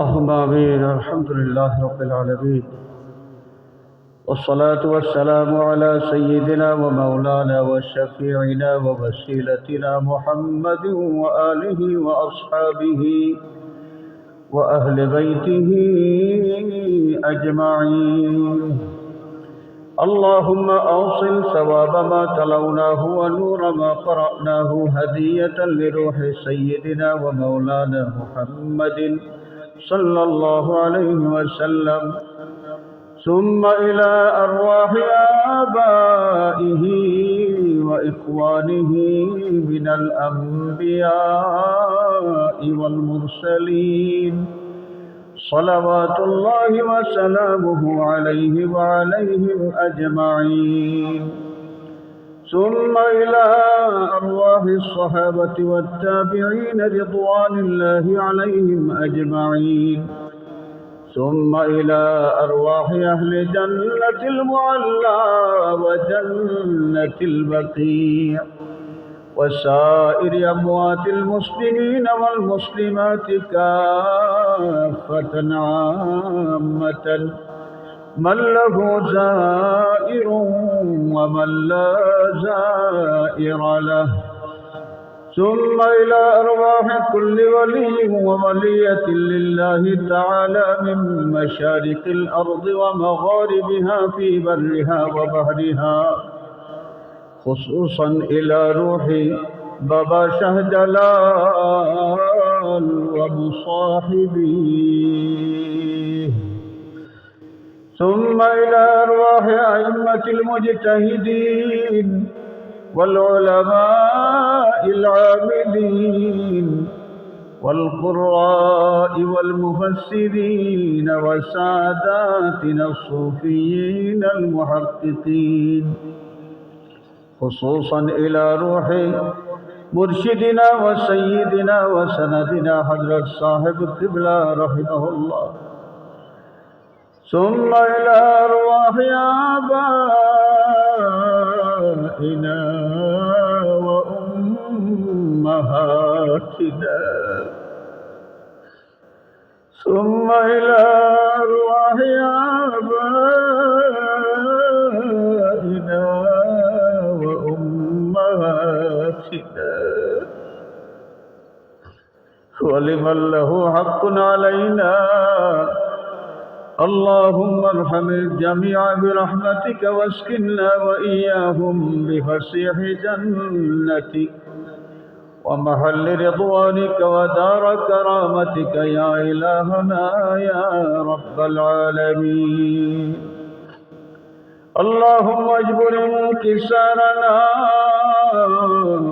اللهم آمين. الحمد لله رب العالمين، والصلاة والسلام على سيدنا ومولانا وشفيعنا ووسيلتنا محمد وآله وأصحابه وأهل بيته أجمعين. اللهم أوصل ثواب ما تلوناه ونور ما قرأناه هدية لروح سيدنا ومولانا محمد صلى الله عليه وسلم، ثم إلى أرواح آبائه وإخوانه من الأنبياء والمرسلين صلوات الله وسلامه عليه وعليهم أجمعين، ثم إلى أرواح الصحابة والتابعين رضوان الله عليهم أجمعين، ثم إلى أرواح أهل جنة المعلى وجنة البقيع وسائر أموات المسلمين والمسلمات كافة عامة، من له زائر ومن لا زائر له، ثم إلى أرواح كل ولي وولية لله تعالى من مشارق الأرض ومغاربها في برها وبحرها، خصوصا إلى روح بابا شهجلال ومصاحبيه، ثم إلى أرواح أئمة المجتهدين والعلماء العاملين والقراء والمفسرين وساداتنا الصوفيين المحققين، خصوصا إلى روح مرشدنا وسيدنا وسندنا حضرة صاحب القبلة رحمه الله، ثم إلى أرواح آبائنا وأمهاتنا، ثم إلى أرواح آبائنا وأمهاتنا ولمن له حق علينا. اللهم ارحم الجميع برحمتك واسكننا وإياهم بفسيح جنتك ومحل رضوانك ودار كرامتك يا إلهنا يا رب العالمين. اللهم اجبر انكسارنا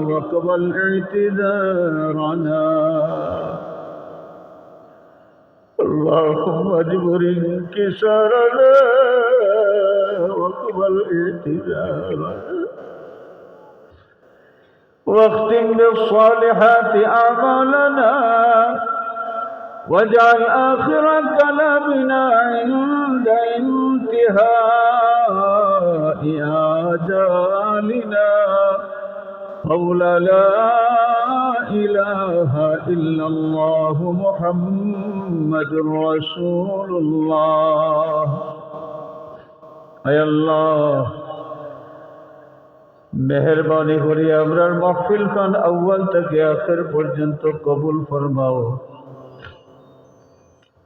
واقبل اعتذارنا، اللهم اجبر انكسارنا واقبل اعتذارنا، واختم بالصالحات أعمالنا، واجعل آخر كلامنا عند انتهاء آجالنا قول لا إله إلا الله محمد رسول الله. আয় আল্লাহ, মেহেরবানি করে আমরার মাহফিল খান আউয়াল থেকে আখির পর্যন্ত কবুল ফরমাও।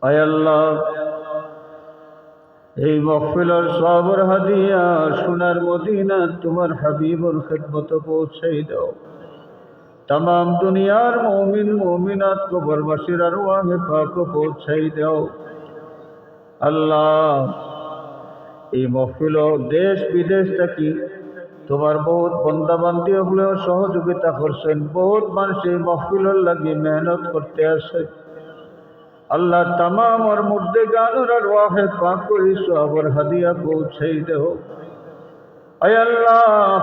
আয় আল্লাহ, এই মাহফিলের সওয়াবের হাদিয়া সোনার মদিনা তোমার হাবিবের খিদমত পৌঁছাই দাও। तमाम दुनियार मोमिन मोमिनात को बरबशीर अरवाह पाक को पहुँचाई दाओ। अल्लाह, এই মাহফিল দেশ বিদেশ থেকে তোমার বহুত বন্দা বান্দি হলে সহযোগিতা করছেন, বহুত মানুষ এই মাহফিলের লাগি মেহনত করতে আছে। আল্লাহ, तमाम और मुर्देगानोर अरवाह पाक को इस सवाबर हदिया पहुँचाई दो। ऐ अल्लाह,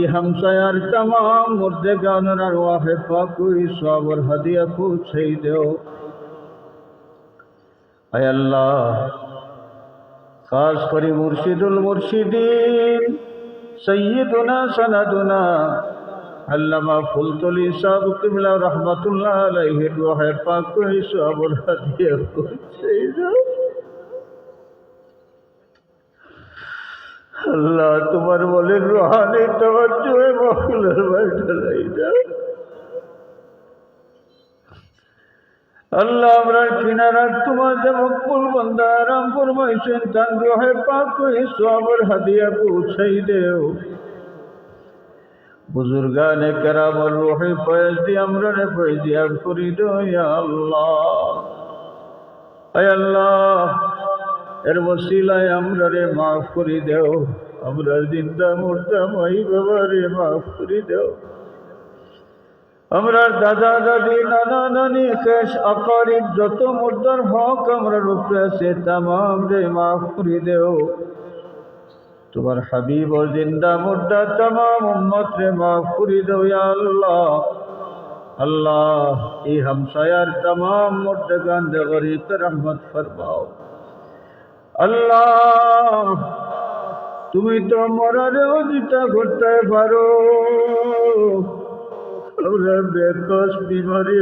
ये हमसायार तमाम मुर्देगानोर अरवाह पाक को इस सवाबर हदिया पहुँचाई दो। ऐ अल्लाह, खास करी मुर्शिदुल मुर्शिदीन सय्यदुना सनदुना আল্লামা ফুলতলি সাহেব কিবলা রহমাতুল্লাহ আলাইহির রূহের পাক করে সবর হাদিয়া করছে। আল্লাহ তোমার বলেন রুহানি তাওয়াজ্জুহে মাহফিলের বাইরে দাও। আল্লাহ আমরা কিনারা তোমার যে মকবুল বান্দা আরাম ফরমাইছেন তান রহে পাক করে সবর হাদিয়া পৌঁছাই দেও। বুজুর্গানে কেরামর রুহে ফয়েজ দিয়ে আমরা রে ফয়েজিয়াত করি দো ইয়া আল্লাহ। আয় আল্লাহ এর ওসিলায় আমরা রে মাফ করি দেও। আমরা জিন্দা মুর্দা মাই বাবা রে মাফ করি দেও। আমরা দাদা দাদি নানা নানি কেশ আকারিব যত মুর্দার হক আমরা উপরে আছে তামাম রে মাফ করে দেও। তোমার হাবিব ও জিন্দা মুর্দা তামাম উম্মত রে মাফ করে দেও ইয়া আল্লাহ। আল্লাহ এই হামসায়ার তামাম মুর্দাগান রে গরিব রহমত ফরমাও। আল্লাহ তুমি তো মরারেও জিতা করতে পারো। আমরা বেকস বিমারি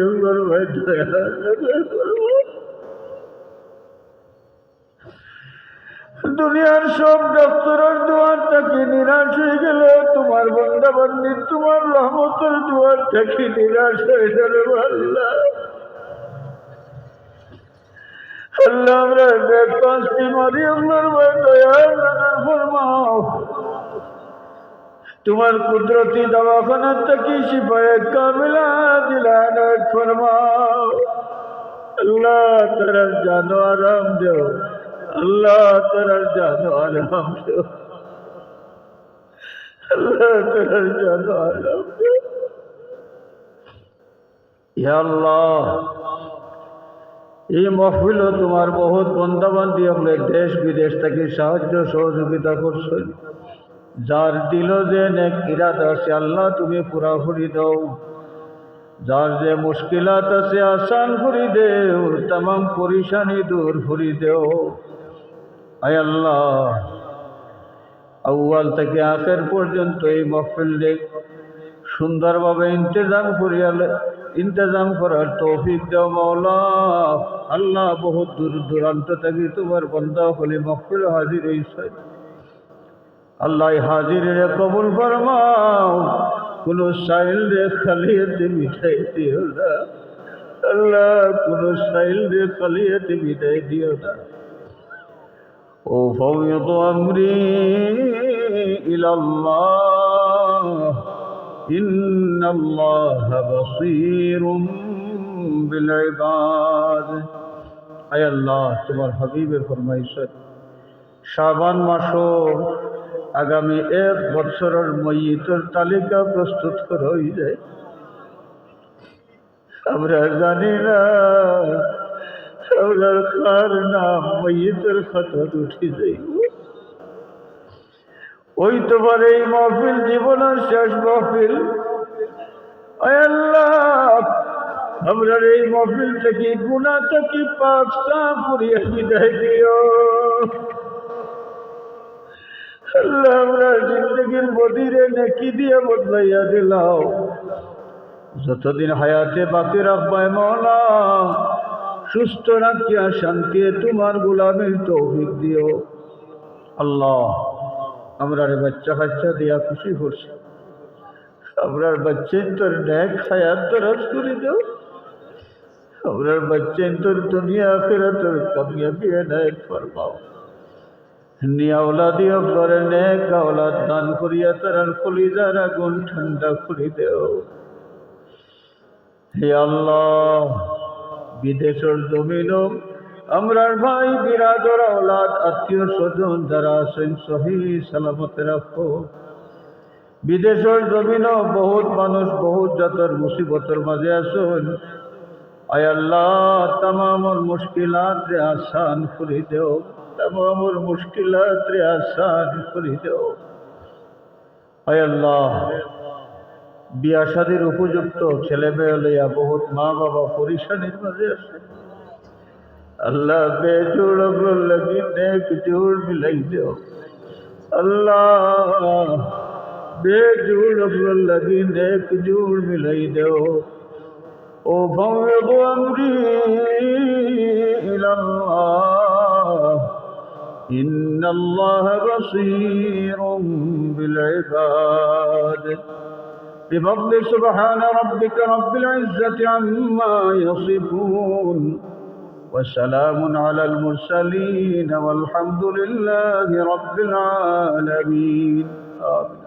দুনিয়ার সব ডক্টরের দুয়ার থেকে নিরাশ হয়ে গেলে তোমার বন্দা বান্দি তোমার রহমতের দুয়ার থেকে নিরাশ হয়ে গেলে আল্লাহ। আল্লাহ আমরা বেকস বিমারি দয়ার নাজার ফরমাও। তোমার কুদরতি দওয়াখানা থেকে শিফায়ে কামিলা দিলানাত ফরমাও। আল্লাহ তারা জানো আরাম দেও। আল্লাহ তারা জানো আরাম দেও। আল্লাহ তারা জানো আরাম দেও। ইয়া আল্লাহ এই মাহফিল তোমার বহুত বন্দাবান্দি হলে দেশ বিদেশ থেকে সাহায্য সহযোগিতা করছেন। যার দিল যে নেক ইরাদা আছে আল্লাহ তুমি পুরা করে দাও। যার যে মুশকিলাত আছে আসান করে দেও। तमाम পরেশানি দূর করে দেও। আয় আল্লাহ আউয়াল থেকে আখের পর্যন্ত এই মাহফিল দেখ সুন্দরভাবে ইন্তজাম করার তৌফিক দাও মাওলা। আল্লাহ বহুত দূর দূরান্ত থেকে তোমার বান্দা হলে মাহফিল হাজির হইছে। আল্লাহ হাজির রে কবুল ফরমাও। কোন সাইল রে খালিয়াতে মিঠাই দিও না আল্লাহ। কোন সাইল রে খালিয়াতে মিঠাই দিও না। ও ফাওয়াদ আমরি ইলাল্লাহ ইন্নাল্লাহা বাসীরুম বিল ইবাদ। আয় আল্লাহ তোমার হাবিবে ফরমাইছে শাবান মাসও আগামী 1 বছরের মইয়িতের তালিকা প্রস্তুত করা হয়ে যায়। আমরা জানি না আমরা কার নাম মইয়িতের খাতাত উঠে যাই। ওই তোমার এই মাহফিল জীবনের শেষ মাহফিল। আয় আল্লাহ আমরা এই মাহফিল থেকে গুনাহ থেকে পাক সাফ করিয়া বিদায় দিও। আল্লাহ আমরা জিন্দগির বদিরে নেকি দিয়ে বদলাইয়া দিলাও। যতদিন হায়াতে বাকি রাখবায় মওলা সুস্থ রাখিয়া শান্তি তোমার গোলামের তৌফিক দিও। আল্লাহ আমরার বাচ্চা কাচ্চা দিয়া খুশি করছি। আমরার বাচ্চা তোর নেক হায়াত দরাজ করে দাও। আমরার বাচ্চা তোর দুনিয়া আখিরাতের কামিয়াবি এনায়েত ফরমাও। নিয়া औलादी করে নেক औलाद দান করিয়া তার কলিজার আগুন ঠান্ডা করে দেও। হে আল্লাহ বিদেশের জমিনও আমরার ভাই বিরাদর औलाद আত্মীয় স্বজন যারা আছেন সহি সালামতে রাখো। বিদেশের জমিনও বহুত মানুষ বহুত জাতের মুসিবতের মাঝে আছেন। আয় আল্লাহ तमाम মুশকিলাত রে আসান করে দেও। तमाम মুশকিলাত রে আসান করে দেও। আয় আল্লাহ বিয়া শাদীর উপযুক্ত ছেলে মেয়ে লইয়া বহুত মা বাবা পরিশানির মাঝে আছে। আল্লাহ বেজোড় লাগি নেক জোড় মিলাই দেও। আল্লাহ बेजोड़ अफजल लगी नेक जोड़ मिलाई दो ओ फौद अमरी इलल्लाह इन्नल्लाह बसीरुम बिल इबाद بفضل سبحان ربك رب العزة عما يصفون وسلام على المرسلين والحمد لله رب العالمين آمين